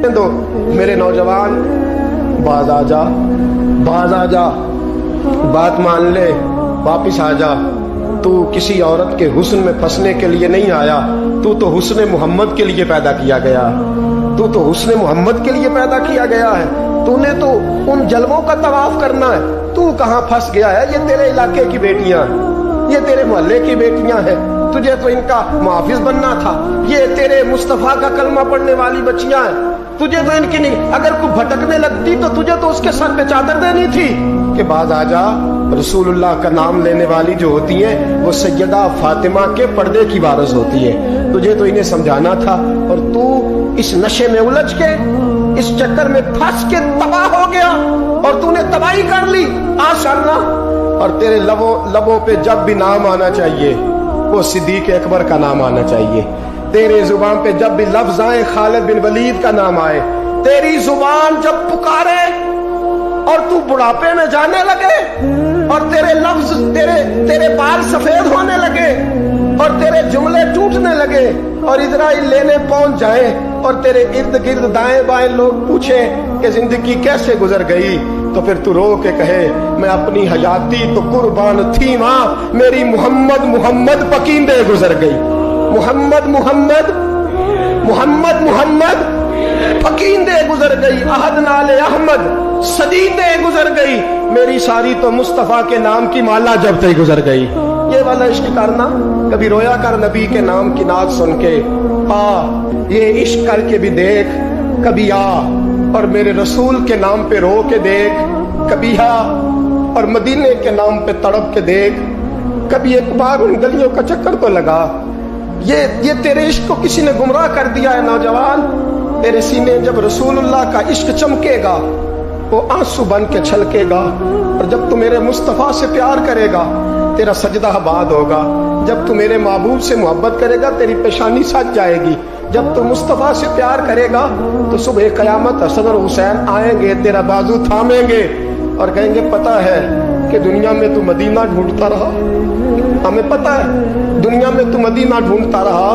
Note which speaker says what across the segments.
Speaker 1: तो मेरे नौजवान बाज आ जा, बाज आ जा, बात मान ले, वापिस आ जा। तू किसी औरत के हुस्न में फंसने के लिए नहीं आया, तू तो हुस्न मोहम्मद के लिए पैदा किया गया, तू तो हुस्न मोहम्मद के लिए पैदा किया गया है। तूने तो उन जलवों का तवाफ करना है। तू कहाँ फंस गया है? ये तेरे इलाके की बेटियां, ये तेरे मोहल्ले की बेटियां हैं, तुझे तो इनका मुहाफिज बनना था। ये तेरे मुस्तफा का कलमा पढ़ने वाली बच्चियां हैं, तुझे तो इनकी नहीं। अगर कोई भटकने लगती तो तुझे तो उसके सर पे चादर देनी थी कि बाज आ जा। रसूलुल्लाह का नाम लेने वाली जो होती है वो सैयदा फातिमा के पर्दे की वारिस होती है। तुझे तो इन्हें समझाना था और तू इस नशे में उलझ के, इस चक्कर में फंस के तबाह हो गया और तूने तबाही कर ली। आशाना और तेरे लबों पे जब भी नाम आना चाहिए वो सिद्दीक अकबर का नाम आना चाहिए। तेरे जुबान पे जब भी लफ्ज आए खालिद बिन वलीद का नाम आए। तेरी जुबान जब पुकारे और तू बुढ़ापे में जाने लगे और तेरे लफ्ज तेरे बाल सफेद होने लगे और तेरे जुमले टूटने लगे और इजराइल लेने पहुंच जाए और तेरे इर्द गिर्द दाएं बाएं लोग पूछे कि जिंदगी कैसे गुजर गई, तो फिर तू रो के कहे मैं अपनी हयाती तो कुर्बान थी मां, मेरी मोहम्मद मोहम्मद पकींदे गुजर गई। मोहम्मद मोहम्मद मोहम्मद मोहम्मद फकींदे गुजर गई। अहद नाले अहमद सदीदे गुजर गई। मेरी सारी तो मुस्तफा के नाम की माला जबते गुजर गई। ये वाला इश्क करना, कभी रोया कर नबी के नाम की नात सुन के। आ ये इश्क करके भी देख, कभी आ और मेरे रसूल के नाम पे रो के देख, कभी आ और मदीने के नाम पे तड़प के देख, कभी एक बार उन गलियों का चक्कर तो लगा। ये तेरे इश्क को किसी ने गुमराह कर दिया है नौजवान। तेरे सीने जब रसूलुल्लाह का इश्क चमकेगा वो आंसू बन के छलकेगा और जब तू मेरे मुस्तफा से प्यार करेगा तेरा सजदा आबाद होगा। जब तू मेरे महबूब से मोहब्बत करेगा तेरी पेशानी सज जाएगी। जब तू मुस्तफा से प्यार करेगा तो सुबह क़यामत हसन और हुसैन आएंगे, तेरा बाजू थामेंगे और कहेंगे पता है कि दुनिया में तू मदीना ढूंढता रहा, हमें पता है दुनिया में तू मदीना ढूंढता रहा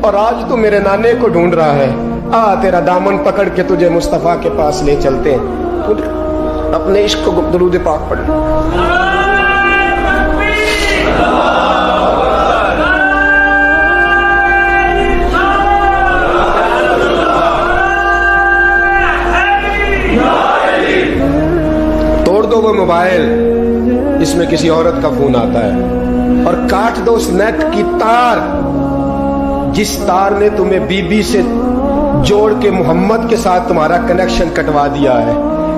Speaker 1: और आज तू मेरे नाने को ढूंढ रहा है। आ तेरा दामन पकड़ के तुझे मुस्तफा के पास ले चलते हैं। अपने इश्क को दरूद पाक पढ़। तोड़ दो वो मोबाइल, इसमें किसी औरत का फोन आता है और काट दो उस नेट की तार जिस तार ने तुम्हें बीबी से जोड़ के मोहम्मद के साथ तुम्हारा कनेक्शन कटवा दिया है,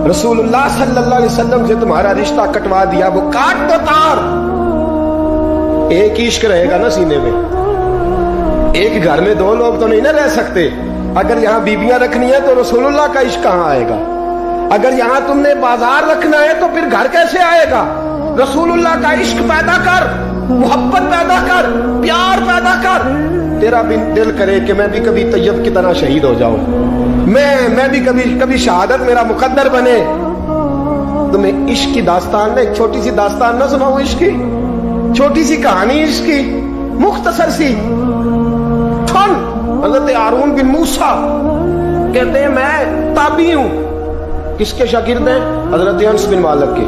Speaker 1: रसूलुल्लाह सल्लल्लाहु अलैहि वसल्लम से तुम्हारा रिश्ता कटवा दिया। वो काट दो तार। एक इश्क रहेगा ना सीने में। एक घर में दो लोग तो नहीं ना रह सकते। अगर यहाँ बीबियां रखनी है तो रसूलुल्लाह का इश्क कहाँ आएगा? अगर यहाँ तुमने बाजार रखना है तो फिर घर कैसे आएगा? रसूलुल्लाह का इश्क पैदा कर, मोहब्बत पैदा कर, प्यार पैदा कर। तेरा भी दिल करे कि मैं भी कभी तैयब की तरह शहीद हो जाऊं, मैं भी कभी शहादत मेरा मुकद्दर बने। तुम्हें इश्क की दास्तान ना, एक छोटी सी दास्तान ना सुनाऊं इश्क की, छोटी सी कहानी इश्क की, मुख्तसर सी। हज़रत हारून बिन मूसा कहते हैं मैं ताबी हूं। किसके शागिर्द हैं? हज़रत अनस बिन मालिक के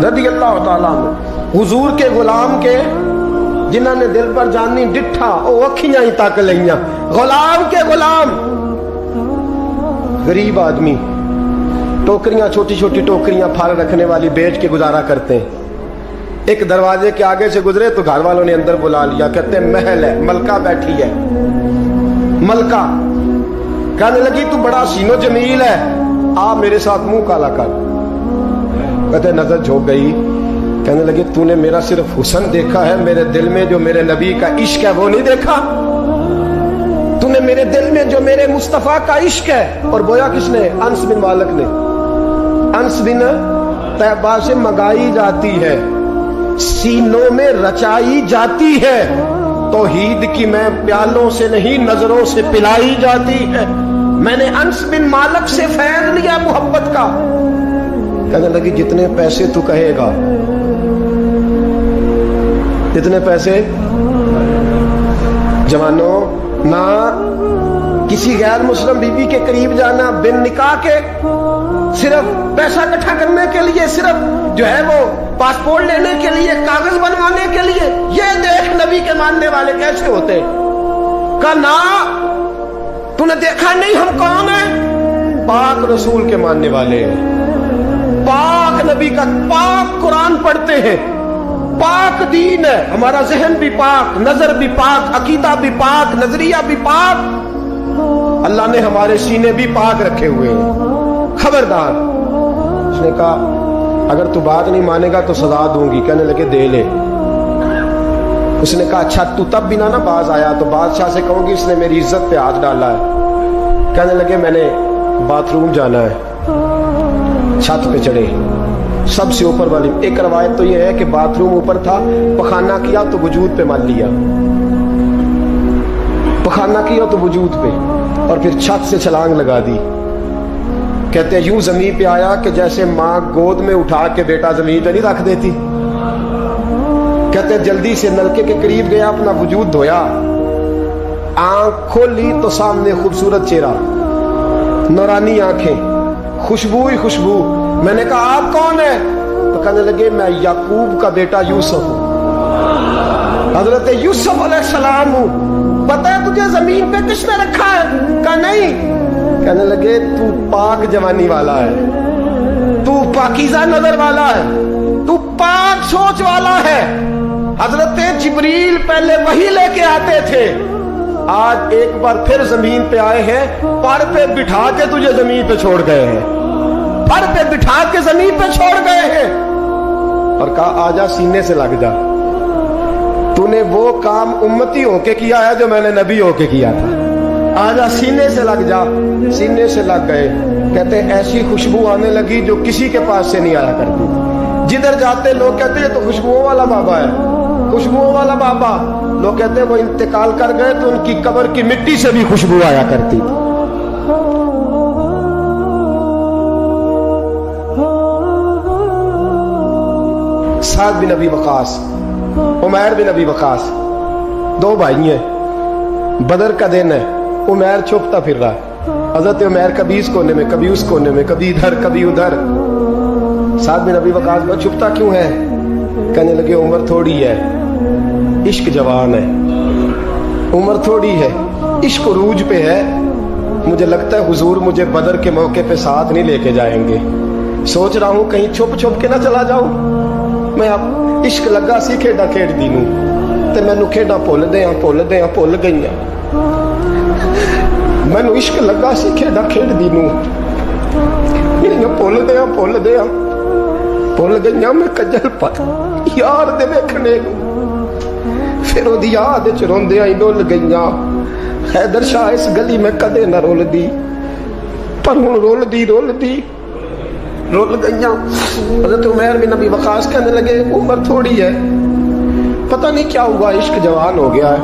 Speaker 1: रज़ियल्लाहु ताला अन्हु, हुजूर के गुलाम के, जिन्होंने दिल पर जानी डिठा ओ अखियां ही तक लिया। गुलाम के गुलाम, गरीब आदमी, टोकरियां, छोटी छोटी टोकरियां फार रखने वाली बेच के गुजारा करते हैं। एक दरवाजे के आगे से गुजरे तो घर वालों ने अंदर बुला लिया। कहते हैं महल है, मलका बैठी है। मलका कहने लगी तू बड़ा सीनो जमील है, आ मेरे साथ मुंह काला कर। कहते नजर झोंक गई। कहने लगे तूने मेरा सिर्फ हुस्न देखा है, मेरे दिल में जो मेरे नबी का इश्क है वो नहीं देखा। तूने मेरे दिल में जो मेरे मुस्तफा का इश्क है। और बोया किसने? अनस बिन मालिक ने। अनस बिन तैबा से मंगाई जाती है, सीनों में रचाई जाती है। तौहीद की मैं प्यालों से नहीं नजरों से पिलाई जाती है। मैंने अनस बिन मालिक से फैज़ लिया मोहब्बत का। कहने लगी जितने पैसे तू कहेगा, जितने पैसे। जवानों ना किसी गैर मुस्लिम बीवी के करीब जाना बिन निकाह के, सिर्फ पैसा इकट्ठा करने के लिए, सिर्फ जो है वो पासपोर्ट लेने के लिए, कागज बनवाने के लिए, ये देख नबी के मानने वाले कैसे होते। कहा ना, तूने देखा नहीं हम कौन है? पाक रसूल के मानने वाले हैं, पाक नबी का पाक कुरान पढ़ते हैं, पाक दीन है, हमारा जहन भी पाक, नजर भी पाक, अकीदा भी पाक, नजरिया भी पाक, अल्लाह ने हमारे सीने भी पाक रखे हुए हैं। खबरदार। उसने कहा अगर तू बात नहीं मानेगा तो सजा दूंगी। कहने लगे दे ले। उसने कहा अच्छा तू तब भी ना बाज आया तो बादशाह से कहूंगी इसने मेरी इज्जत पे हाथ डाला है। कहने लगे मैंने बाथरूम जाना है। छत पे चढ़े, सबसे ऊपर वाली। एक रवायत तो ये है कि बाथरूम ऊपर था, पखाना किया तो वजूद पे मान लिया, पखाना किया तो वजूद पे, और फिर छत से छलांग लगा दी। कहते हैं यूं जमीन पे आया कि जैसे माँ गोद में उठा के बेटा जमीन पे नहीं रख देती। कहते हैं जल्दी से नलके के करीब गया, अपना वजूद धोया, आंख खोली तो सामने खूबसूरत चेहरा, नौरानी आंखें, खुशबू ही खुशबू। मैंने कहा आप कौन है? तो कहने लगे मैं याकूब का बेटा यूसुफ हूं, हजरत यूसुफ अलैहिस्सलाम हूं। पता है तुझे जमीन पे किसने रखा है? कहा नहीं। कहने लगे तू पाक जवानी वाला है, तू पाकीज़ा नजर वाला है, तू पाक सोच वाला है। हजरत जिब्रील पहले वही लेके आते थे, आज एक बार फिर जमीन पे आए हैं, पर पे बिठा के तुझे जमीन पे छोड़ गए हैं, पर पे बिठा के जमीन पे छोड़ गए हैं, और कहा आजा सीने से लग जा। तूने वो काम उम्मती होके किया है जो मैंने नबी होके किया था, आजा सीने से लग जा। सीने से लग गए। कहते ऐसी खुशबू आने लगी जो किसी के पास से नहीं आया करती। जिधर जाते लोग कहते हैं तो खुशबुओं वाला बाबा है, खुशबुओं वाला बाबा। लोग कहते हैं वो इंतकाल कर गए तो उनकी कब्र की मिट्टी से भी खुशबू आया करती थी। साद बिन अबी वकास, उमैर बिन अबी वकास, दो भाई हैं। बदर का दिन है, उमैर छुपता फिर रहा है। हजरत उमैर कभी इस कोने में, कभी उस कोने में, कभी इधर कभी उधर। साद बिन अबी वकास में छुपता क्यों है? कहने लगे उम्र थोड़ी है, इश्क जवान है, उम्र थोड़ी है, इश्क उरूज पे है। मुझे लगता है हुजूर मुझे बदर के मौके पे साथ नहीं लेके जाएंगे। सोच रहा हूं कहीं छुप छुप के ना चला जाऊं। मैं अब इश्क लगा सी खेडा खेड दी नूं ते मैनू खेडा भुल गईयां। मैनू इश्क लगा सी खेडा खेड दी नूं भुल गईयां। मैं कजल पर यार दे वेखने फिर ओदी याद च रोंदियां ही डुल गईयां। हैदर शाह इस गली में कदे ना रुलदी, पर हुण रुलदी रुल गईयां। हज़रत उमैर बिन अबी वकास कहने लगे उम्र थोड़ी है, पता नहीं क्या हुआ, इश्क जवान हो गया है,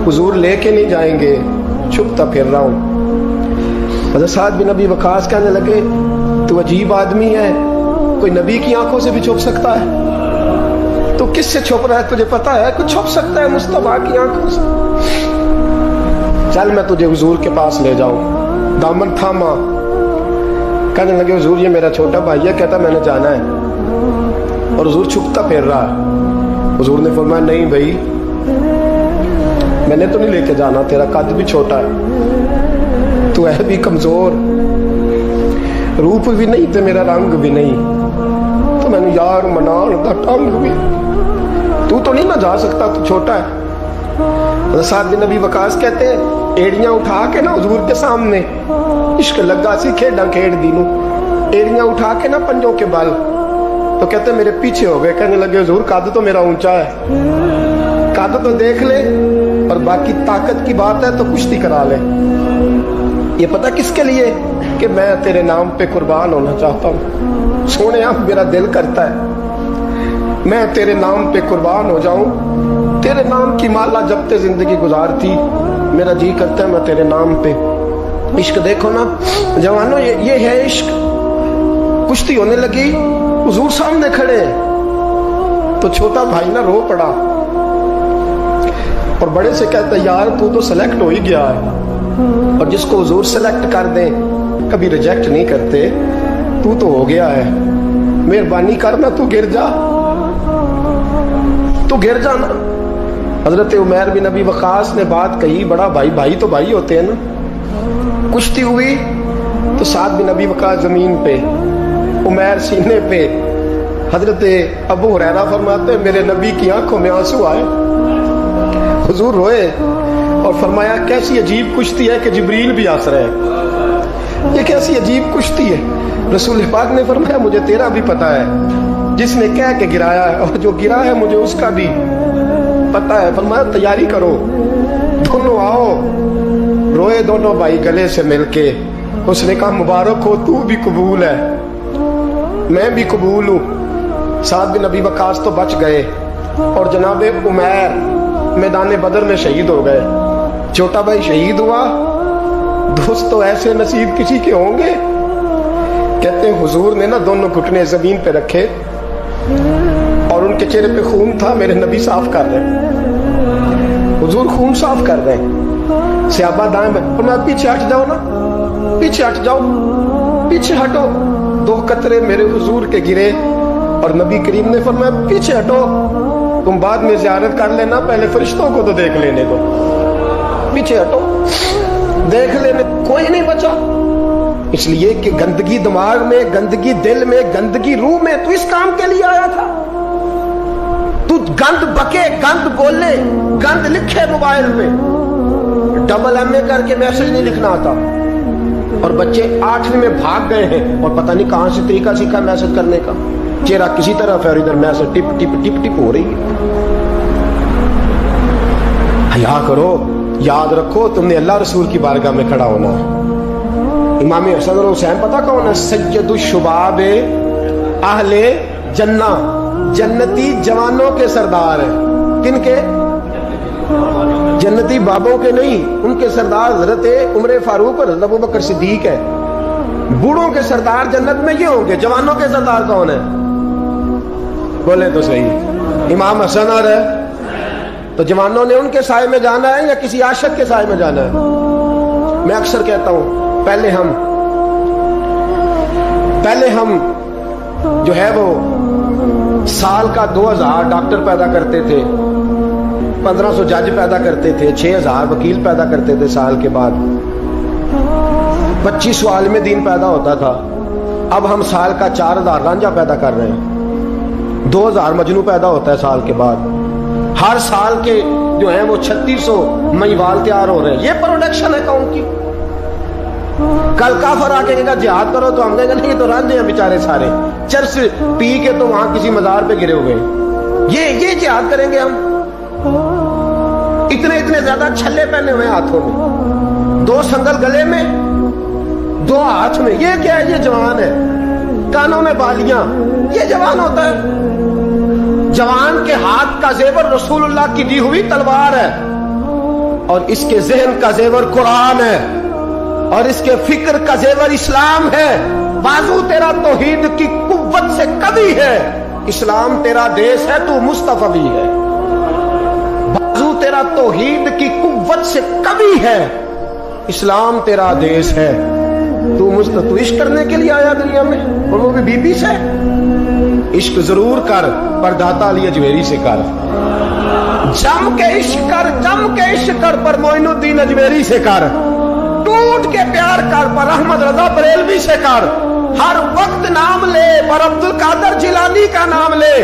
Speaker 1: हुजूर लेके नहीं जाएंगे, छुपता फिर रहा हूं। हज़रत साद बिन अबी वकास कहने लगे तू अजीब आदमी है, कोई नबी की आंखों से भी छुप सकता है? तो किससे छुप रहा है तुझे पता है? कुछ छुप सकता है मुस्तफा की आंखों से? चल मैं तुझे हुजूर के पास ले जाऊं। दामन थामा। कहने लगे हुजूर ये मेरा छोटा भाई है, कहता मैंने जाना है, और हुजूर छुपता फिर रहा है। हुजूर ने फरमाया नहीं भाई, मैंने तो नहीं लेके जाना, तेरा कद भी छोटा है, तू है भी कमजोर, रूप भी नहीं ते मेरा रंग भी नहीं, तो मैंने यार मनान दा टंग भी, तू तो नहीं ना जा सकता, तू छोटा है। साद बिन अबी वकास कहते हैं एड़ियां उठा के ना हुजूर के सामने, इश्क लगा सी खेडा खेड दी नूं, एड़ियां उठा के ना पंजों के बल, तो कहते मेरे पीछे हो गए। कहने लगे हुजूर कद तो मेरा ऊंचा है, कद तो देख ले, और बाकी ताकत की बात है तो कुश्ती करा ले। ये पता किसके लिए? कि मैं तेरे नाम पे कुर्बान होना चाहता हूँ। सोने मेरा दिल करता है मैं तेरे नाम पे कुर्बान हो जाऊं, तेरे नाम की माला जपते जिंदगी गुजारती, मेरा जी करता है मैं तेरे नाम पे। इश्क देखो ना जवानों, ये है इश्क। कुश्ती होने लगी, हुजूर सामने खड़े, तो छोटा भाई ना रो पड़ा और बड़े से कहता यार तू तो सेलेक्ट हो ही गया है, اور جس کو حضور سلیکٹ کر دیں کبھی ریجیکٹ نہیں کرتے. تو ہو گیا ہے, مہربانی کرنا تو گر جا, تو گر جانا. حضرت عمیر بن ابی وقاص نے بات کہی, بڑا بھائی, بھائی تو بھائی ہوتے ہیں نا. کشتی ہوئی تو سعد بن ابی وقاص زمین پہ, عمیر سینے پہ. حضرت ابو ہریرہ فرماتے ہیں میرے نبی کی آنکھوں میں آنسو آئے. حضور روئے اور فرمایا کیسی عجیب کشتی ہے کہ جبریل بھی ہنس رہے ہیں, یہ کیسی عجیب کشتی ہے. رسول پاک نے فرمایا مجھے تیرا بھی پتا ہے, جس نے کہہ کے گرایا ہے اور جو گرا ہے مجھے اس کا بھی پتا ہے. فرمایا تیاری کرو, دونوں آؤ. روئے دونوں بھائی گلے سے مل کے. اس نے کہا مبارک ہو, تو بھی قبول ہے, میں بھی قبول ہوں. سعد بن ابی وقاص تو بچ گئے اور جناب عمیر میدان بدر میں شہید ہو گئے. چھوٹا بھائی شہید ہوا. دوست تو ایسے نصیب کسی کے ہوں گے. کہتے ہیں حضور نے نا دونوں گھٹنے زمین پہ رکھے اور ان کے چہرے پہ خون تھا. میرے نبی صاف کر رہے, حضور خون صاف کر رہے. صحابہ دائیں میں پیچھے ہٹ جاؤ نا, پیچھے ہٹ جاؤ, پیچھے ہٹو. 2 قطرے میرے حضور کے گرے اور نبی کریم نے فرمایا پیچھے ہٹو, تم بعد میں زیارت کر لینا, پہلے فرشتوں کو تو دیکھ لینے دو. پیچھے ہٹو, دیکھ لینے. کوئی نہیں بچا, اس لیے کہ گندگی دماغ میں, گندگی دل میں, گندگی روح میں. تو اس کام کے لیے آیا تھا. تو گند بکے, گند بولے, گند لکھے موبائل میں, ڈبل ایم اے کر کے میسج نہیں لکھنا آتا. اور بچے 8ویں میں بھاگ گئے ہیں اور پتہ نہیں کہاں سے طریقہ سیکھا میسج کرنے کا. چہرہ کسی طرف ہے اور ادھر میسج ٹپ ٹپ ٹپ ٹپ ہو رہی ہے. حیا کرو, یاد رکھو تم نے اللہ رسول کی بارگاہ میں کھڑا ہونا ہے. امام حسن اور حسین پتہ کون ہے؟ سید الشباب اہل جنہ, جنتی جوانوں کے سردار ہیں. کن کے؟ جنتی بابوں کے نہیں, ان کے سردار حضرت عمر فاروق اور حضرت ابوبکر صدیق ہے. بوڑھوں کے سردار جنت میں یہ ہوں گے. جوانوں کے سردار کون ہیں؟ بولے تو صحیح. امام حسن اور ہے تو جوانوں نے ان کے سائے میں جانا ہے یا کسی عاشق کے سائے میں جانا ہے؟ میں اکثر کہتا ہوں پہلے ہم جو ہے وہ سال کا 2000 ڈاکٹر پیدا کرتے تھے, 1500 جج پیدا کرتے تھے, 6000 وکیل پیدا کرتے تھے. سال کے بعد 2500 عالم دین پیدا ہوتا تھا. اب ہم سال کا 4000 رانجھا پیدا کر رہے ہیں, 2000 مجنو پیدا ہوتا ہے سال کے بعد. ہر سال کے جو ہیں وہ 3600 مہیوال تیار ہو رہے ہیں. یہ پروڈکشن ہے قوم کی. کل کافر آ کے کہے گا جہاد کرو تو ہم کہیں گے نہیں, یہ تو رانجھے ہیں بیچارے سارے, چرس پی کے تو وہاں کسی مزار پہ گرے ہوئے ہیں. یہ جہاد کریں گے ہم؟ اتنے زیادہ چھلے پہنے ہوئے ہاتھوں میں, 2 سنگل گلے میں, 2 ہاتھ میں. یہ کیا ہے؟ یہ جوان ہے. کانوں میں بالیاں, یہ جوان ہوتا ہے؟ جوان کے ہاتھ کا زیور رسول اللہ کی دی ہوئی تلوار ہے, اور اس کے ذہن کا زیور قرآن ہے, اور اس کے فکر کا زیور اسلام ہے. بازو تیرا توحید کی قوت سے کبھی ہے, اسلام تیرا دیس ہے, تو مصطفی ہے. بازو تیرا توحید کی قوت سے کبھی ہے, اسلام تیرا دیس ہے, تو عشق کرنے کے لیے آیا دنیا میں, اور وہ بھی بی بی سے. عشق ضرور کر پر داتا علی اجمیری سے کر. جم کے عشق کر, جم کے عشق کر پر معین الدین اجمیری سے کر. ٹوٹ کے پیار کر پر احمد رضا بریلوی سے کر. ہر وقت نام لے پر عبد القادر جیلانی کا نام لے.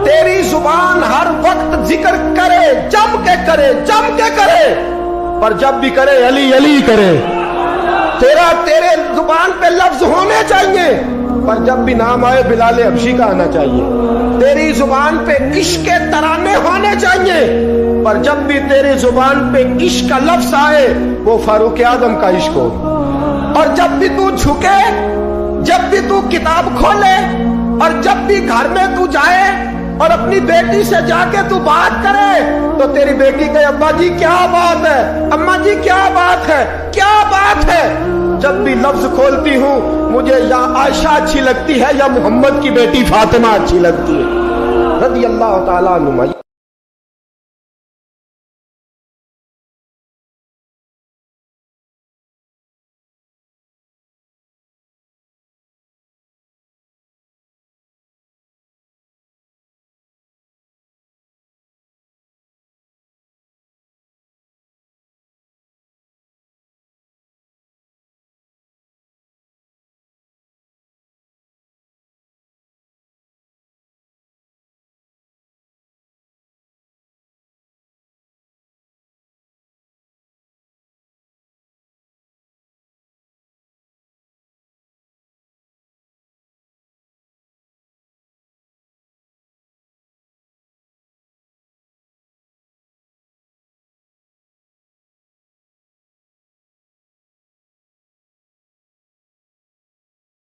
Speaker 1: تیری زبان ہر وقت ذکر کرے, جم کے کرے, جم کے کرے, پر جب بھی کرے علی علی کرے. تیرے زبان پہ لفظ ہونے چاہیے, پر جب بھی نام آئے بلال حبشی کا آنا چاہیے. تیری زبان پہ عشق کے ترانے ہونے چاہیے, پر جب بھی تیری زبان پہ عشق کا لفظ آئے وہ فاروق اعظم کا عشق ہو. اور جب بھی تو جھکے, جب بھی تو کتاب کھولے, اور جب بھی گھر میں تو جائے اور اپنی بیٹی سے جا کے تو بات کرے, تو تیری بیٹی کہے ابا جی کیا بات ہے, اماں جی کیا بات ہے, کیا بات ہے. جب بھی لفظ کھولتی ہوں مجھے یا عائشہ اچھی لگتی ہے یا محمد کی بیٹی فاطمہ اچھی لگتی ہے رضی اللہ تعالیٰ عنہما.